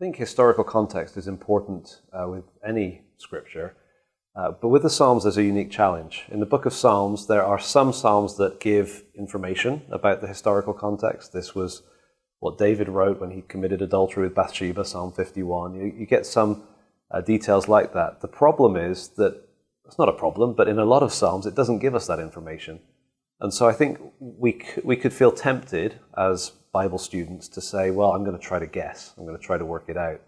think historical context is important with any scripture, but with the Psalms there's a unique challenge. In the book of Psalms, there are some Psalms that give information about the historical context. This was what David wrote when he committed adultery with Bathsheba, Psalm 51. You get some details like that. The problem is that, it's not a problem, but in a lot of Psalms it doesn't give us that information. And so I think we could feel tempted as Bible students to say, well, I'm going to try to guess. I'm going to try to work it out.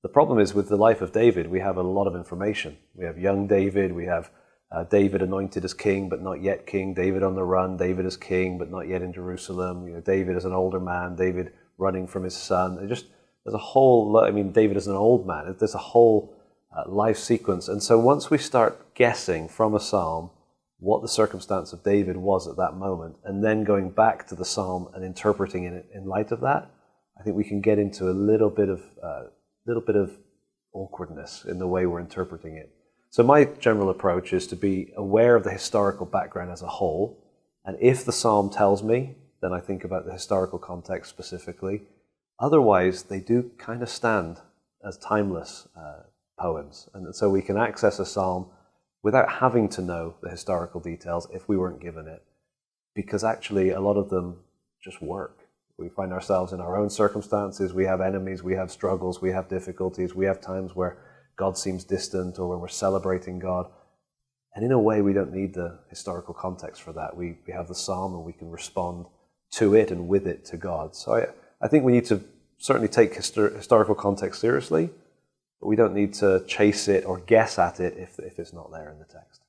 The problem is with the life of David, we have a lot of information. We have young David, we have David anointed as king, but not yet king, David on the run, David as king, but not yet in Jerusalem, David as an older man, David running from his son. There's a whole, David as an old man, there's a whole life sequence. And so once we start guessing from a psalm what the circumstance of David was at that moment, and then going back to the psalm and interpreting it in light of that, I think we can get into a little bit of awkwardness in the way we're interpreting it. So my general approach is to be aware of the historical background as a whole, and if the psalm tells me, then I think about the historical context specifically. Otherwise, they do kind of stand as timeless poems, and so we can access a psalm without having to know the historical details if we weren't given it, because actually a lot of them just work. We find ourselves in our own circumstances, we have enemies, we have struggles, we have difficulties, we have times where God seems distant or when we're celebrating God. And in a way, we don't need the historical context for that. We have the psalm and we can respond to it and with it to God. So I think we need to certainly take historical context seriously, but we don't need to chase it or guess at it if it's not there in the text.